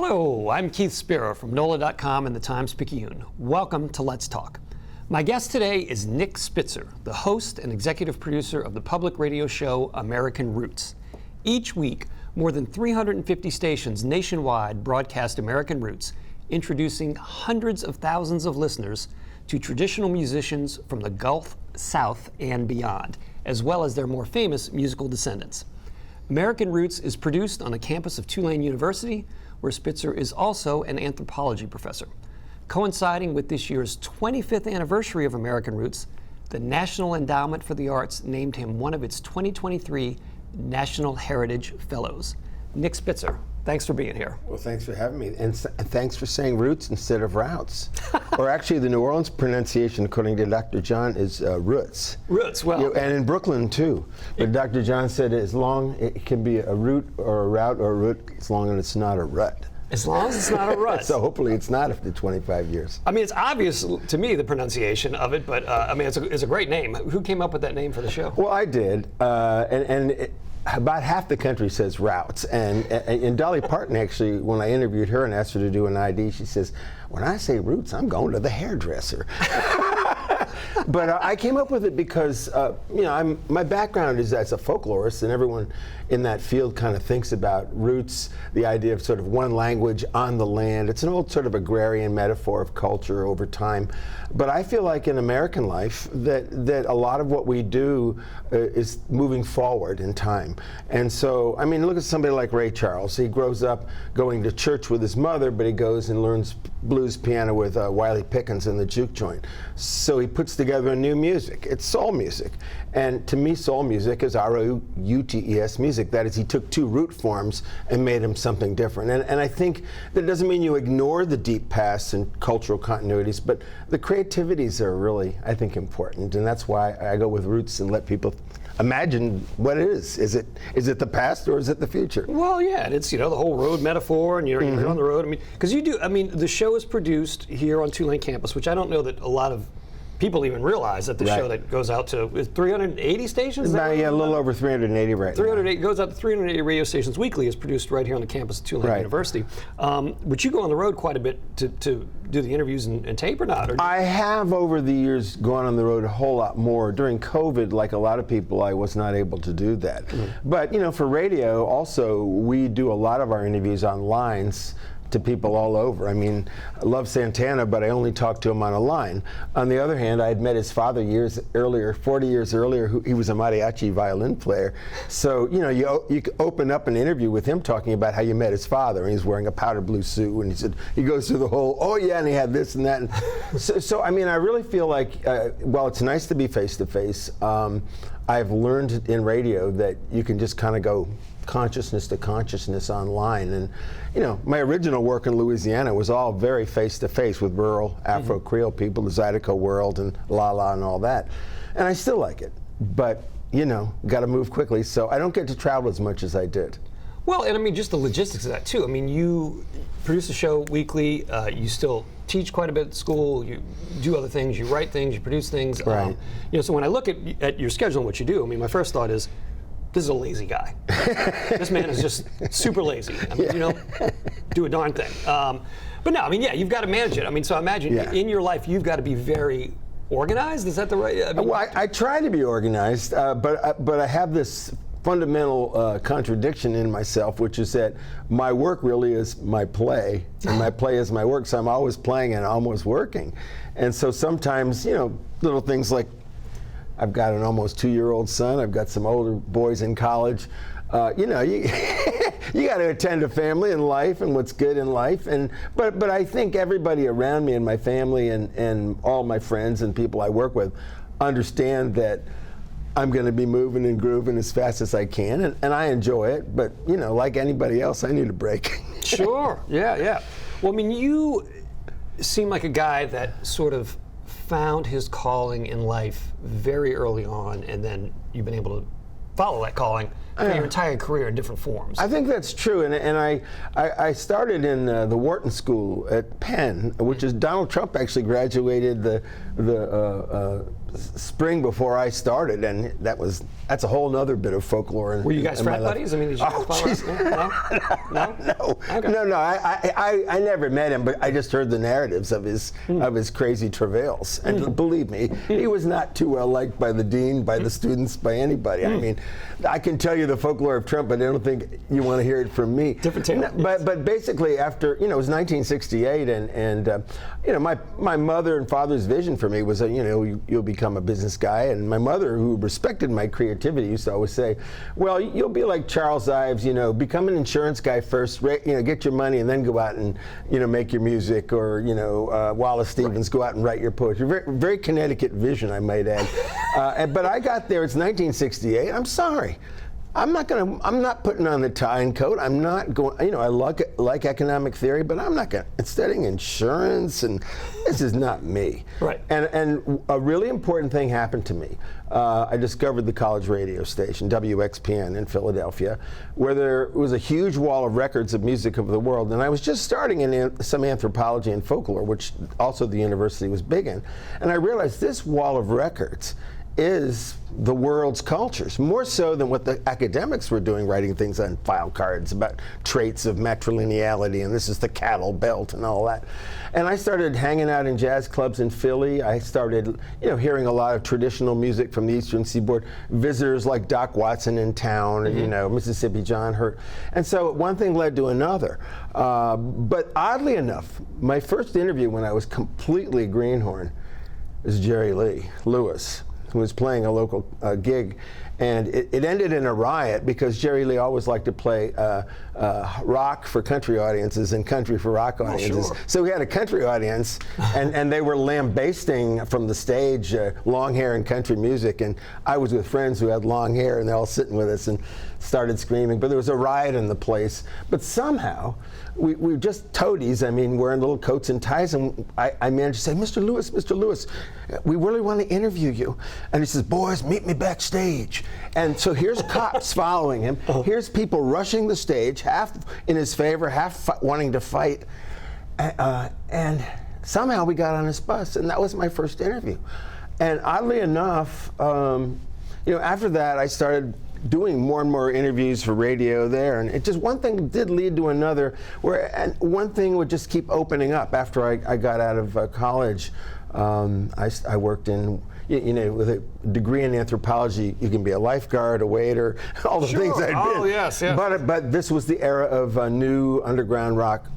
Hello, I'm Keith Spera from NOLA.com and the Times-Picayune. Welcome to Let's Talk. My guest today is Nick Spitzer, the host and executive producer of the public radio show American Roots. Each week, more than 350 stations nationwide broadcast American Roots, introducing hundreds of thousands of listeners to traditional musicians from the Gulf, South, and beyond, as well as their more famous musical descendants. American Roots is produced on the campus of Tulane University, where Spitzer is also an anthropology professor. Coinciding with this year's 25th anniversary of American Roots, the National Endowment for the Arts named him one of its 2023 National Heritage Fellows. Nick Spitzer, thanks for being here. Well, thanks for having me, and thanks for saying roots instead of routes. Or actually, the New Orleans pronunciation, according to Dr. John, is roots. Roots, well. And in Brooklyn, too. But Dr. John said as long, it can be a root or a route or a root, as long as it's not a rut. As long as it's not a rut. So hopefully it's not after 25 years. I mean, it's obvious to me, the pronunciation of it, but I mean, it's a great name. Who came up with that name for the show? Well, I did, about half the country says routes, and Dolly Parton actually, when I interviewed her and asked her to do an ID, she says, when I say roots, I'm going to the hairdresser. But I came up with it because, my background is as a folklorist, and everyone in that field kind of thinks about roots, the idea of sort of one language on the land. It's an old sort of agrarian metaphor of culture over time. But I feel like in American life that a lot of what we do is moving forward in time. And so, I mean, look at somebody like Ray Charles. He grows up going to church with his mother, but he goes and learns blues piano with Wiley Pickens in the juke joint. So he puts together new music. It's soul music. And to me, soul music is R-O-U-T-E-S music. That is, he took two root forms and made them something different. And I think that doesn't mean you ignore the deep past and cultural continuities, but the creativities are really, I think, important. And that's why I go with roots and let people imagine what it is. Is it the past or is it the future? Well, yeah, and it's, the whole road metaphor, and you're on the road. I mean, because the show is produced here on Tulane campus, which I don't know that a lot of people even realize that the show that goes out to 380 stations? A little over 380 right 380 now. Goes out to 380 radio stations weekly, is produced right here on the campus of Tulane University. But you go on the road quite a bit to do the interviews and tape or not? I have over the years gone on the road a whole lot more. During COVID, like a lot of people, I was not able to do that. But for radio also, we do a lot of our interviews on lines to people all over. I mean, I love Santana, but I only talked to him on a line. On the other hand, I had met his father 40 years earlier, he was a mariachi violin player. So, you open up an interview with him talking about how you met his father, and he's wearing a powder blue suit, and he goes through the whole, oh yeah, and he had this and that. And so, I mean, I really feel like, while it's nice to be face-to-face, I've learned in radio that you can just kind of go consciousness to consciousness online. And my original work in Louisiana was all very face-to-face with rural Afro-Creole people, the Zydeco world and La La and all that. And I still like it, but got to move quickly, so I don't get to travel as much as I did. Well, and I mean, just the logistics of that too. I mean, you produce a show weekly, you still teach quite a bit at school, you do other things, you write things, you produce things. Right. So when I look at your schedule and what you do, I mean, my first thought is, this is a lazy guy. This man is just super lazy. I mean, do a darn thing. But no, I mean, you've got to manage it. I mean, so I imagine in your life, you've got to be very organized. Is that the right? I mean, well, I try to be organized, but I have this fundamental contradiction in myself, which is that my work really is my play, and my play is my work. So I'm always playing and almost working. And so sometimes, little things like, I've got an almost 2-year-old son. I've got some older boys in college. You got to attend to family and life and what's good in life. But I think everybody around me and my family and all my friends and people I work with understand that I'm going to be moving and grooving as fast as I can, and I enjoy it. But like anybody else, I need a break. Sure. Yeah. Well, I mean, you seem like a guy that sort of found his calling in life very early on, and then you've been able to follow that calling for your entire career in different forms. I think that's true, and I started in the Wharton School at Penn, which is Donald Trump actually graduated the spring before I started, and that's a whole other bit of folklore. Were you guys frat buddies? I mean, did you guys follow up? No. Okay. No. I never met him, but I just heard the narratives of his crazy travails. And believe me, he was not too well liked by the dean, by the students, by anybody. I mean, I can tell you the folklore of Trump, but I don't think you want to hear it from me. Different tale. But basically, after it was 1968, and my mother and father's vision for me was you'll become a business guy, and my mother, who respected my creativity, used to always say, well, you'll be like Charles Ives, become an insurance guy first, get your money, and then go out and make your music, or Wallace Stevens, go out and write your poetry. Very, very Connecticut vision, I might add. But I got there. It's 1968. I'm sorry. I'm not putting on the tie and coat. I'm not going, I like economic theory, but I'm not studying insurance, and this is not me. Right. And a really important thing happened to me. I discovered the college radio station, WXPN in Philadelphia, where there was a huge wall of records of music of the world. And I was just starting in some anthropology and folklore, which also the university was big in. And I realized this wall of records is the world's cultures, more so than what the academics were doing, writing things on file cards about traits of matrilineality, and this is the cattle belt and all that. And I started hanging out in jazz clubs in Philly. I started, hearing a lot of traditional music from the Eastern Seaboard, visitors like Doc Watson in town, Mississippi John Hurt. And so one thing led to another. But oddly enough, my first interview when I was completely greenhorn was Jerry Lee Lewis, who was playing a local gig, and it ended in a riot because Jerry Lee always liked to play rock for country audiences and country for rock audiences. Sure. So we had a country audience, and they were lambasting from the stage long hair and country music, and I was with friends who had long hair, and they're all sitting with us and started screaming. But there was a riot in the place. But somehow, we were just toadies, wearing little coats and ties, and I managed to say, Mr. Lewis, we really want to interview you. And he says, boys, meet me backstage. And so here's cops following him. Here's people rushing the stage, half in his favor, half wanting to fight. And somehow we got on his bus, and that was my first interview. And oddly enough, after that, I started doing more and more interviews for radio there, and it just one thing did lead to another, and one thing would just keep opening up. After I got out of college, I worked in, with a degree in anthropology, you can be a lifeguard, a waiter, all the things I'd been. Oh, yes. But this was the era of new underground rock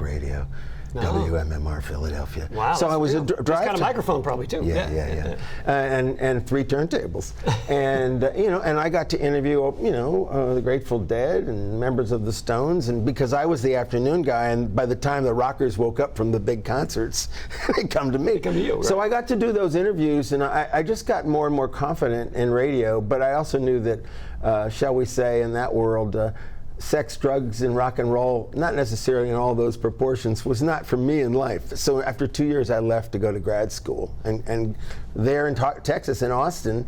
radio. No. WMMR Philadelphia. Wow. So I was a drive. Kind of microphone probably too. Yeah. And 3 turntables, and and I got to interview the Grateful Dead and members of the Stones, and because I was the afternoon guy, and by the time the rockers woke up from the big concerts, they come to me. They come to you. Right? So I got to do those interviews, and I just got more and more confident in radio. But I also knew that, shall we say, in that world, sex, drugs, and rock and roll, not necessarily in all those proportions, was not for me in life. So after 2 years, I left to go to grad school. And there in Texas, in Austin,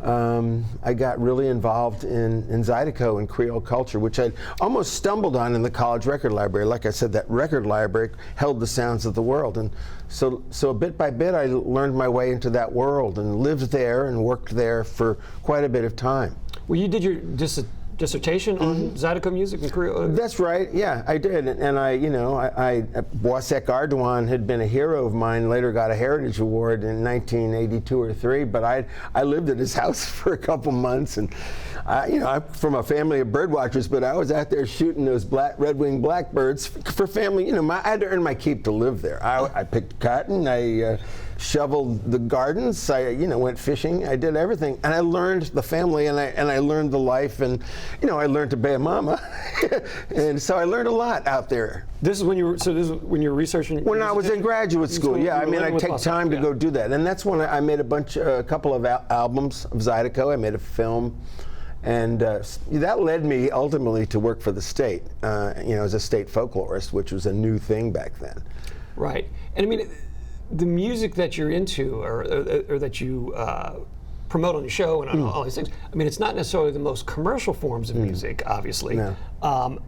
I got really involved in Zydeco and Creole culture, which I'd almost stumbled on in the college record library. Like I said, that record library held the sounds of the world. And so bit by bit, I learned my way into that world and lived there and worked there for quite a bit of time. Well, you did your dissertation on Zydeco music and Creole? That's right. Yeah, I did, and I Boisek Ardoin had been a hero of mine. Later, got a Heritage Award in 1982 or 3. But I lived at his house for a couple months, and I'm from a family of birdwatchers. But I was out there shooting those red-winged blackbirds for family. I had to earn my keep to live there. I picked cotton. I shoveled the gardens. I went fishing. I did everything, and I learned the family, and I learned the life, and I learned to be a mama, and so I learned a lot out there. This is when you were researching. When I was in graduate school, yeah. I take time to go do that, and that's when I made a couple of albums of Zydeco. I made a film. And that led me ultimately to work for the state, as a state folklorist, which was a new thing back then. Right, and the music that you're into, or that you promote on your show and on all these things, it's not necessarily the most commercial forms of music, obviously, no.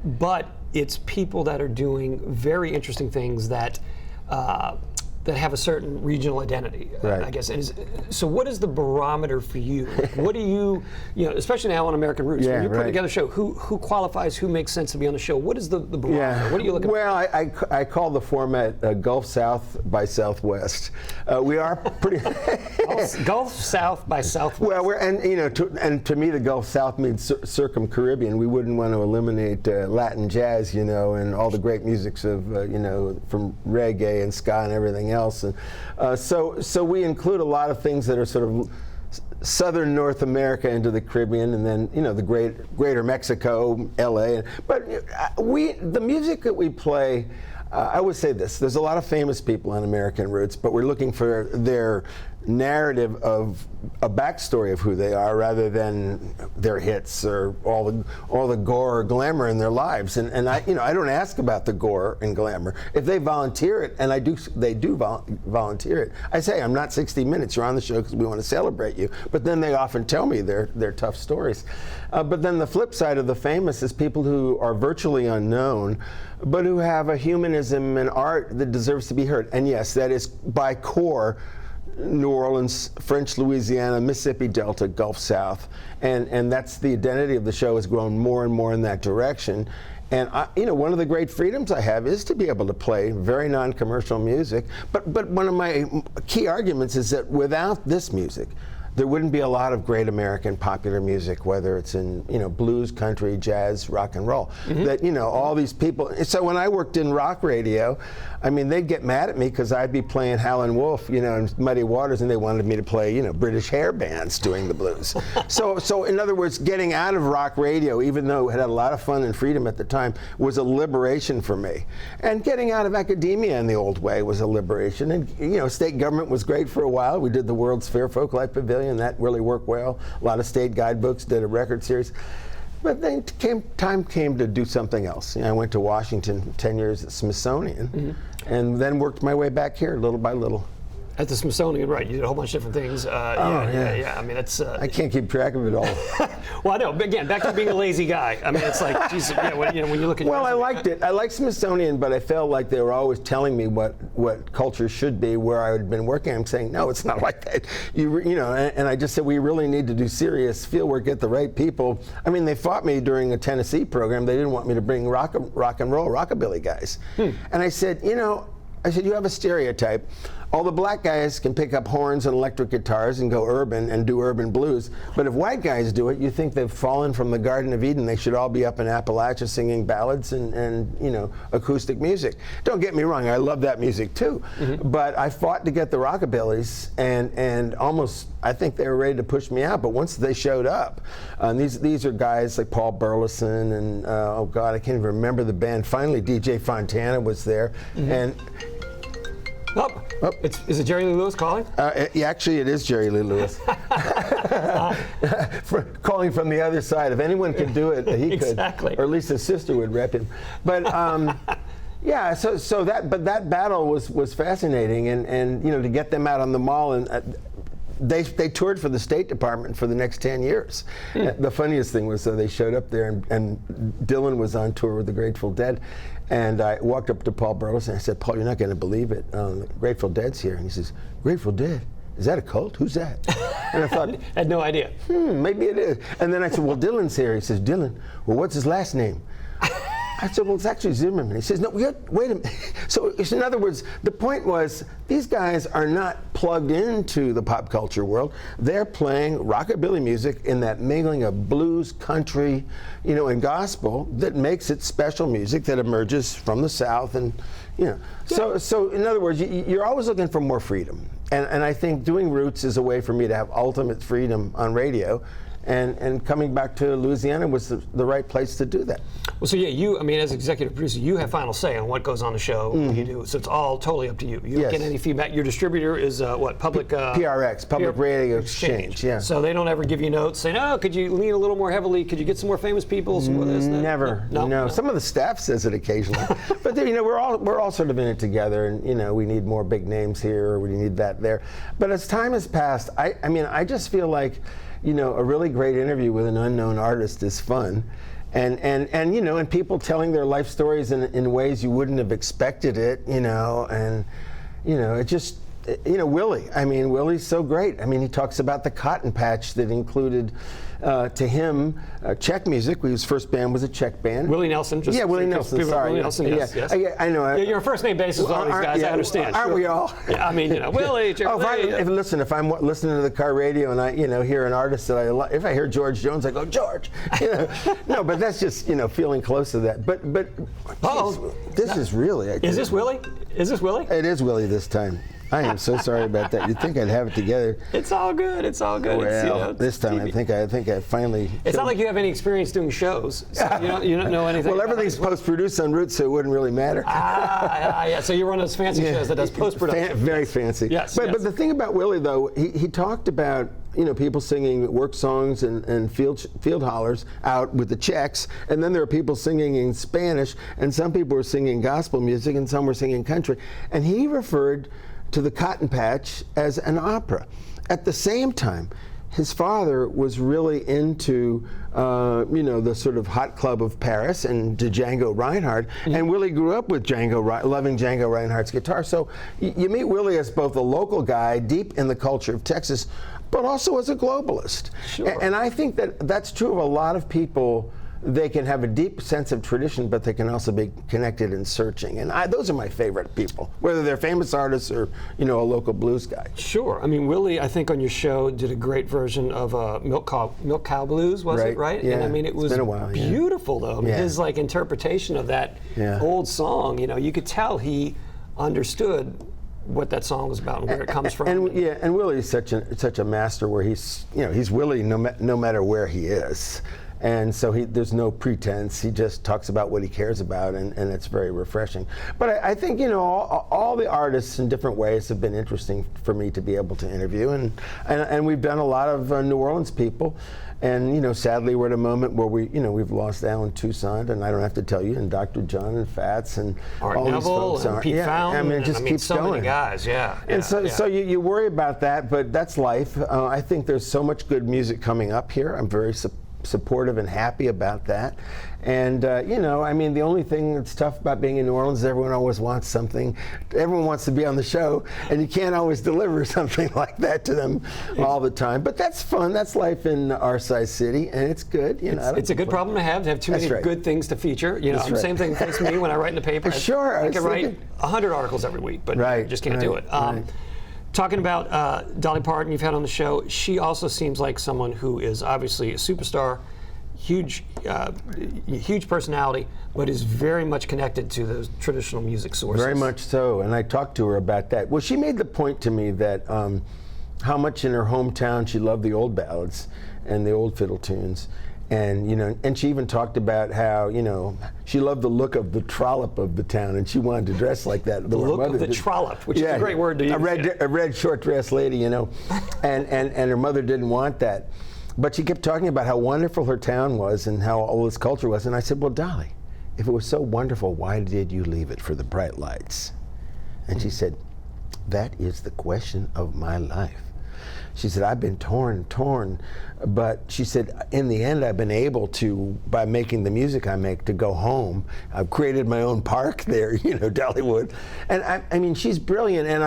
But it's people that are doing very interesting things that that have a certain regional identity, Right. I guess. So what is the barometer for you? What do you especially now on American Roots, when you put together a show, who qualifies, who makes sense to be on the show? What is the barometer? Yeah. What are you looking Well, I call the format Gulf South by Southwest. We are pretty... Gulf South by Southwest. Well, to me, the Gulf South means circum-Caribbean. We wouldn't want to eliminate Latin jazz, and all the great musics of, from reggae and ska and everything else. And so we include a lot of things that are sort of southern North America into the Caribbean, and then the greater Mexico, LA. But the music that we play, I would say this: there's a lot of famous people on American Roots, but we're looking for their narrative of a backstory of who they are, rather than their hits or all the gore or glamour in their lives. And I don't ask about the gore and glamour. If they volunteer it, and they do volunteer it, I say, I'm not 60 Minutes. You're on the show because we want to celebrate you. But then they often tell me their tough stories. But then the flip side of the famous is people who are virtually unknown, but who have a humanism and art that deserves to be heard. And yes, that is by core New Orleans, French Louisiana, Mississippi Delta, Gulf South, and that's the identity of the show has grown more and more in that direction. And one of the great freedoms I have is to be able to play very non-commercial music. But one of my key arguments is that without this music, there wouldn't be a lot of great American popular music, whether it's in blues, country, jazz, rock and roll. That all these people. So when I worked in rock radio, I mean, they'd get mad at me because I'd be playing Howlin' Wolf, and Muddy Waters, and they wanted me to play British hair bands doing the blues. So in other words, getting out of rock radio, even though it had a lot of fun and freedom at the time, was a liberation for me. And getting out of academia in the old way was a liberation. And state government was great for a while. We did the World's Fair Folklife Pavilion. That really worked well. A lot of state guidebooks, did a record series. But then time came to do something else. I went to Washington 10 years at Smithsonian, and then worked my way back here little by little. At the Smithsonian, right? You did a whole bunch of different things. Yeah. I mean, that's. I can't keep track of it all. Well, I know. But again, back to being a lazy guy. I mean, it's like, geez, when you look at. Well, I liked it. I liked Smithsonian, but I felt like they were always telling me what culture should be. Where I had been working, I'm saying, no, it's not like that. And I just said we really need to do serious fieldwork, get the right people. I mean, they fought me during a Tennessee program. They didn't want me to bring rock and roll rockabilly guys. And I said, you have a stereotype. All the black guys can pick up horns and electric guitars and go urban and do urban blues. But if white guys do it, you think they've fallen from the Garden of Eden. They should all be up in Appalachia singing ballads and acoustic music. Don't get me wrong, I love that music too. But I fought to get the rockabillys, and almost I think they were ready to push me out. But once they showed up, these are guys like Paul Burleson and oh God, I can't even remember the band. Finally, DJ Fontana was there, and. Is it Jerry Lee Lewis calling? Actually, it is Jerry Lee Lewis. Calling from the other side. If anyone could do it, he exactly. could. Or at least his sister would rep him. But yeah, so that battle was fascinating, and to get them out on the mall, and they toured for the State Department for the next 10 years. The funniest thing was they showed up there, and Dylan was on tour with the Grateful Dead. And I walked up to Paul Burleson and I said, Paul, you're not going to believe it. Grateful Dead's here. And he says, Grateful Dead? Is that a cult? Who's that? And I thought, I had no idea. Maybe it is. And then I said, well, Dylan's here. He says, Dylan, well, what's his last name? I said, well, it's actually Zimmerman. He says, no, wait a minute. So in other words, the point was, these guys are not plugged into the pop culture world. They're playing rockabilly music in that mingling of blues, country, and gospel that makes it special music that emerges from the South. And, So in other words, you're always looking for more freedom. And I think doing Roots is a way for me to have ultimate freedom on radio. And coming back to Louisiana was the right place to do that. Well, so yeah, as executive producer, you have final say on what goes on the show, what you do. So it's all totally up to you. You don't get any feedback. Your distributor is Public... PRX, Public Radio Exchange, yeah. So they don't ever give you notes saying, oh, could you lean a little more heavily? Could you get some more famous people? Some of this, Never. No. Some of the staff says it occasionally. But we're all sort of in it together, and we need more big names here, or we need that there. But as time has passed, I just feel like a really great interview with an unknown artist is fun. And people telling their life stories in ways you wouldn't have expected it, and it just, Willie. I mean, Willie's so great. I mean, he talks about the Cotton Patch that included, to him, Czech music. His first band was a Czech band. Willie Nelson. Willie Nelson. Sorry. Willie Nelson. Yes. Yeah. Yes. I know. You're a first name basis with all these guys. I understand. Aren't we all? Yeah, I mean, Willie. If I'm listening to the car radio and I, hear an artist that I like, if I hear George Jones, I go George. No, but that's just feeling close to that. But this is really. Is this Willie? Is this Willie? It is Willie this time. I am so sorry about that. You'd think I'd have it together. It's all good. It's all good. Well, this time I think I finally. It's not like you have any experience doing shows. So you don't know anything. Well, everything's post-produced on Roots, so it wouldn't really matter. Yeah. So you're one of those fancy shows that does post-production. Very fancy. Yes. But the thing about Willie, though, he talked about people singing work songs and field hollers out with the Czechs, and then there are people singing in Spanish, and some people were singing gospel music, and some were singing country, and he referred to the Cotton Patch as an opera. At the same time, his father was really into, the sort of hot club of Paris and to Django Reinhardt, and Willie grew up with loving Django Reinhardt's guitar. So you meet Willie as both a local guy deep in the culture of Texas, but also as a globalist. Sure. And I think that's true of a lot of people. They can have a deep sense of tradition, but they can also be connected and searching. And those are my favorite people, whether they're famous artists or, a local blues guy. Sure. I mean, Willie, I think on your show did a great version of Milk Cow Blues, was it, right? Yeah. And I mean, it was been a while, beautiful, though. I mean, his interpretation of that old song, you could tell he understood what that song was about and where it comes from. And Willie's such a master where he's Willie no matter where he is. And so there's no pretense. He just talks about what he cares about, and it's very refreshing. But I think, all the artists in different ways have been interesting for me to be able to interview. And we've done a lot of New Orleans people. And, sadly, we're at a moment where we've lost Alan Toussaint, and I don't have to tell you, and Dr. John and Fats, and Art all Neville these folks. And Pete Fountain. I mean, it just keeps so going. Many guys, yeah. And so you worry about that, but that's life. I think there's so much good music coming up here. I'm very supportive and happy about that. And, the only thing that's tough about being in New Orleans is everyone always wants something. Everyone wants to be on the show, and you can't always deliver something like that to them all the time. But that's fun. That's life in our size city, and it's good. It's a good problem to have too many good things to feature. Same thing faced me when I write in the paper. Sure. I can write 100 articles every week, but you just can't do it. Talking about Dolly Parton, you've had on the show, she also seems like someone who is obviously a superstar, huge personality, but is very much connected to those traditional music sources. Very much so, and I talked to her about that. Well, she made the point to me that how much in her hometown she loved the old ballads and the old fiddle tunes. And and she even talked about how she loved the look of the trollop of the town, and she wanted to dress like that. The look of the trollop, which is a great word to use. A red short dress lady, and her mother didn't want that, but she kept talking about how wonderful her town was and how all this culture was. And I said, well, Dolly, if it was so wonderful, why did you leave it for the bright lights? And she said, that is the question of my life. She said, I've been torn, but she said, in the end, I've been able to, by making the music I make, to go home. I've created my own park there, Dollywood. And I mean, she's brilliant, and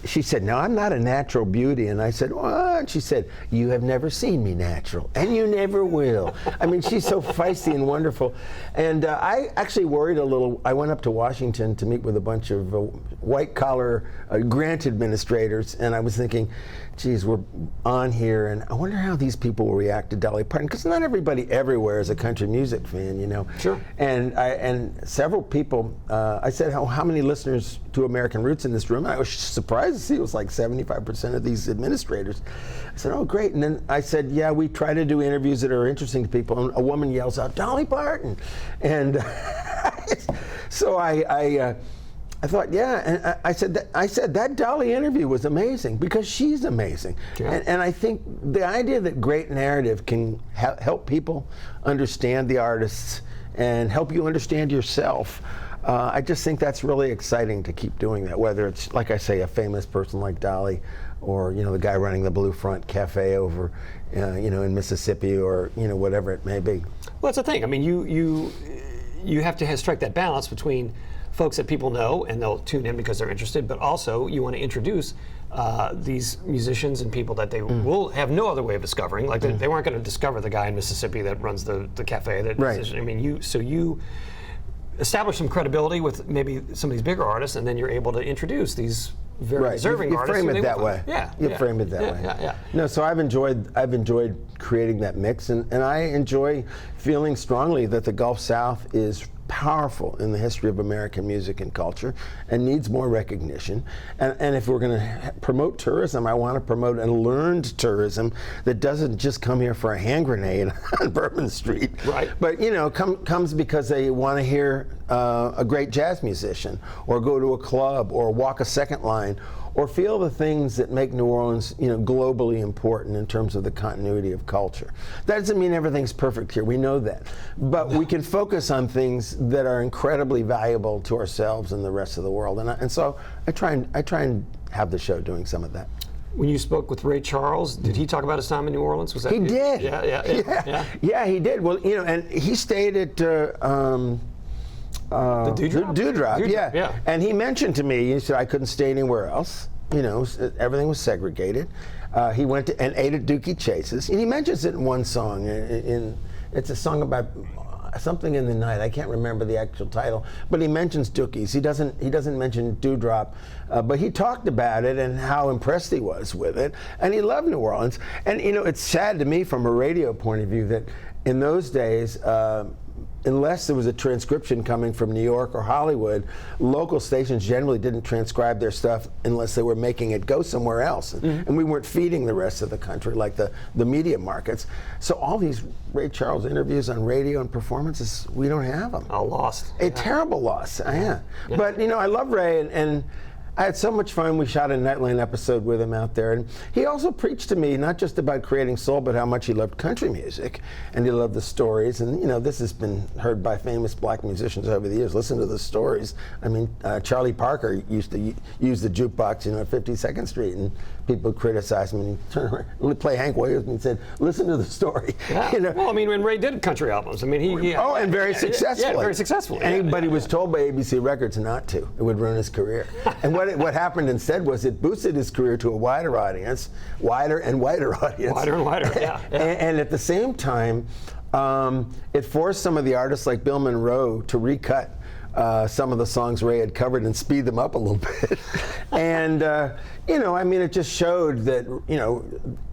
she said, no, I'm not a natural beauty. And I said, what? And she said, you have never seen me natural, and you never will. I mean, she's so feisty and wonderful. And I actually worried a little. I went up to Washington to meet with a bunch of white-collar grant administrators, and I was thinking, geez, we're on here, and I wonder how these people will react to Dolly Parton, because not everybody everywhere is a country music fan, Sure. And several people, I said, how many listeners to American Roots in this room? I was surprised to see it was like 75% of these administrators. I said, oh, great. And then I said, yeah, we try to do interviews that are interesting to people. And a woman yells out, Dolly Parton. And so I thought, yeah, and I said that Dolly interview was amazing because she's amazing. Yeah. And I think the idea that great narrative can help people understand the artists and help you understand yourself, I just think that's really exciting to keep doing that, whether it's, like I say, a famous person like Dolly, or the guy running the Blue Front Cafe over in Mississippi, or whatever it may be. Well, that's the thing. I mean, you have to strike that balance between folks that people know and they'll tune in because they're interested, but also you want to introduce these musicians and people that they will have no other way of discovering. Like they weren't going to discover the guy in Mississippi that runs the cafe. That I mean, you establish some credibility with maybe some of these bigger artists, and then you're able to introduce these very deserving artists. You frame it that way. You frame it that way. Yeah. No, so I've enjoyed creating that mix, and I enjoy feeling strongly that the Gulf South is powerful in the history of American music and culture and needs more recognition. And if we're going to promote tourism, I want to promote a learned tourism that doesn't just come here for a hand grenade on Bourbon Street, but comes because they want to hear a great jazz musician, or go to a club, or walk a second line, or feel the things that make New Orleans, globally important in terms of the continuity of culture. That doesn't mean everything's perfect here. We know that, but we can focus on things that are incredibly valuable to ourselves and the rest of the world. And so I try and have the show doing some of that. When you spoke with Ray Charles, did he talk about his time in New Orleans? Was that he did? Yeah, he did. Well, and he stayed at the Dewdrop, yeah. And he mentioned to me, he said, I couldn't stay anywhere else. Everything was segregated. He went and ate at Dookie Chase's, and he mentions it in one song. It's a song about something in the night. I can't remember the actual title, but he mentions Dookie's. He doesn't mention Dewdrop, but he talked about it and how impressed he was with it, and he loved New Orleans. And it's sad to me from a radio point of view that in those days, unless there was a transcription coming from New York or Hollywood, local stations generally didn't transcribe their stuff unless they were making it go somewhere else. And we weren't feeding the rest of the country like the media markets. So all these Ray Charles interviews on radio and performances, we don't have them. Oh, lost. A terrible loss, yeah. But I love Ray, and I had so much fun. We shot a Nightline episode with him out there, and he also preached to me not just about creating soul, but how much he loved country music, and he loved the stories. And this has been heard by famous black musicians over the years. Listen to the stories. I mean, Charlie Parker used to use the jukebox, at 52nd Street, and people criticized him, and he turned around and play Hank Williams and said, "Listen to the story." Yeah. Well, I mean, when Ray did country albums, I mean, and very successfully. Yeah, very successfully. Anybody was told by ABC Records not to. It would ruin his career. And what happened instead was it boosted his career to a wider audience, wider and wider audience. Wider and wider, yeah. And at the same time, it forced some of the artists like Bill Monroe to recut some of the songs Ray had covered and speed them up a little bit. And, it just showed that,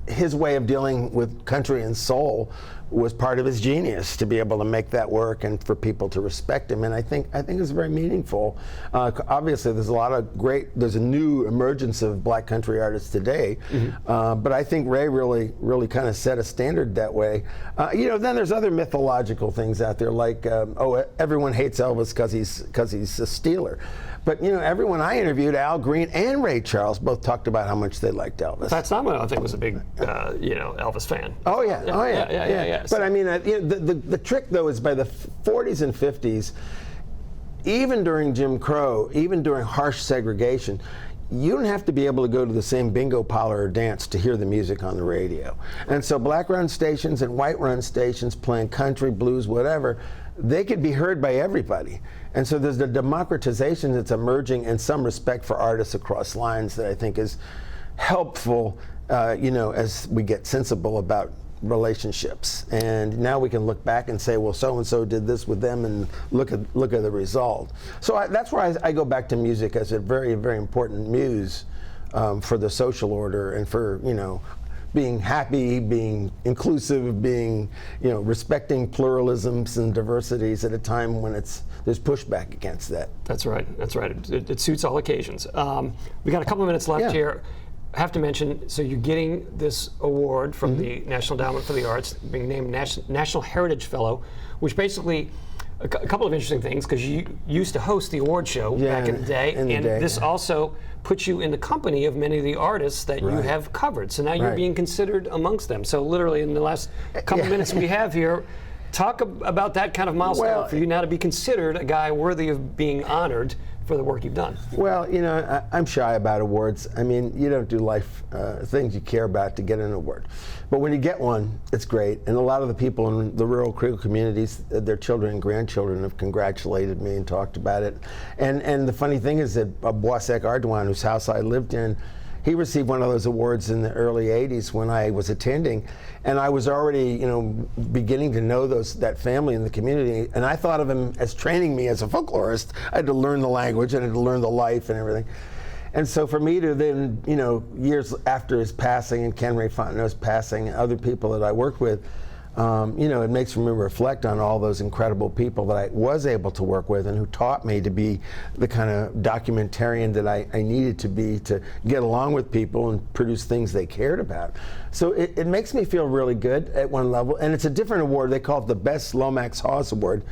his way of dealing with country and soul was part of his genius, to be able to make that work and for people to respect him. And I think it's very meaningful. Obviously, there's a new emergence of black country artists today, but I think Ray really kind of set a standard that way. Then there's other mythological things out there, like everyone hates Elvis because he's a Steeler. But everyone I interviewed, Al Green and Ray Charles, both talked about how much they liked Elvis. Pat Simon, I think, was a big Elvis fan. Oh yeah. But I mean, the trick though is by the 40s and 50s, even during Jim Crow, even during harsh segregation, you don't have to be able to go to the same bingo parlor or dance to hear the music on the radio. And so black run stations and white run stations playing country, blues, whatever, they could be heard by everybody. And so there's the democratization that's emerging and some respect for artists across lines that I think is helpful, as we get sensible about relationships. And now we can look back and say, well, so-and-so did this with them, and look at the result. So that's why I go back to music as a very, very important muse for the social order and for, being happy, being inclusive, being, respecting pluralisms and diversities at a time when there's pushback against that. That's right. It suits all occasions. We got a couple of minutes left here. I have to mention, so you're getting this award from the National Endowment for the Arts, being named National Heritage Fellow, which basically, a couple of interesting things, because you used to host the award show back in the day, this also puts you in the company of many of the artists that you have covered. So now you're being considered amongst them. So literally in the last couple minutes we have here, talk about that kind of milestone for you now to be considered a guy worthy of being honored for the work you've done. Well, you know, I'm shy about awards. I mean, you don't do life things you care about to get an award. But when you get one, it's great. And a lot of the people in the rural Creole communities, their children and grandchildren have congratulated me and talked about it. And the funny thing is that Boisek Ardoin, whose house I lived in, he received one of those awards in the early 80s when I was attending, and I was already, you know, beginning to know that family in the community, and I thought of him as training me as a folklorist. I had to learn the language, and I had to learn the life and everything. And so for me to then, you know, years after his passing and Ken Ray Fontenot's passing and other people that I worked with, you know, it makes me reflect on all those incredible people that I was able to work with and who taught me to be the kind of documentarian that I needed to be to get along with people and produce things they cared about. So it makes me feel really good at one level. And it's a different award. They call it the Best Lomax Hawes Award.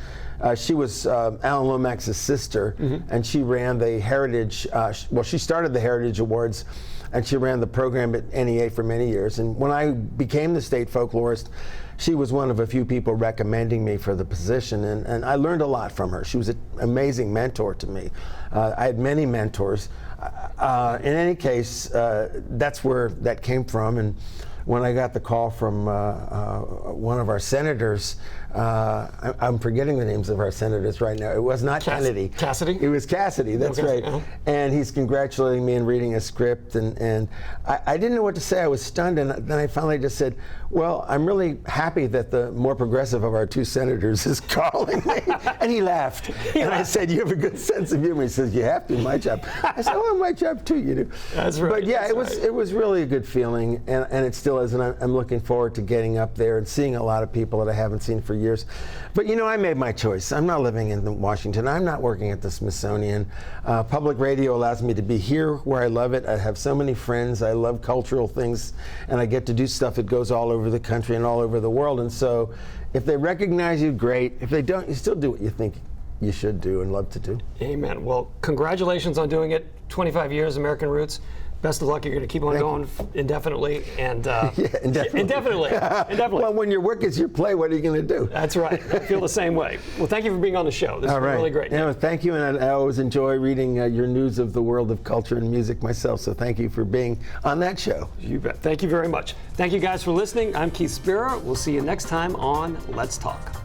She was Alan Lomax's sister, and she ran the Heritage, well, she started the Heritage Awards, and she ran the program at NEA for many years. And when I became the state folklorist, she was one of a few people recommending me for the position, and I learned a lot from her. She was an amazing mentor to me. I had many mentors. In any case, that's where that came from. And when I got the call from one of our senators, I'm forgetting the names of our senators right now. It was not Kennedy. Cassidy? It was Cassidy, that's right. And he's congratulating me and reading a script, and I didn't know what to say. I was stunned, and then I finally just said, well, I'm really happy that the more progressive of our two senators is calling me. And he laughed. And I said, you have a good sense of humor. He says, you have to, my job. I said, oh, my job too, you do. That's right. But yeah, it was really a good feeling, and it still is, and I'm looking forward to getting up there and seeing a lot of people that I haven't seen for years. But you know, I made my choice. I'm not living in Washington. I'm not working at the Smithsonian. Public radio allows me to be here where I love it. I have so many friends. I love cultural things, and I get to do stuff that goes all over the country and all over the world. And so if they recognize you, great. If they don't, you still do what you think you should do and love to do. Amen. Well, congratulations on doing it. 25 years, American Roots. Best of luck. You're going to keep on going indefinitely. And yeah, indefinitely. Indefinitely. Well, when your work is your play, what are you going to do? That's right. I feel the same way. Well, thank you for being on the show. This is really great. Yeah, thank you, and I always enjoy reading your news of the world of culture and music myself, so thank you for being on that show. You bet. Thank you very much. Thank you guys for listening. I'm Keith Spera. We'll see you next time on Let's Talk.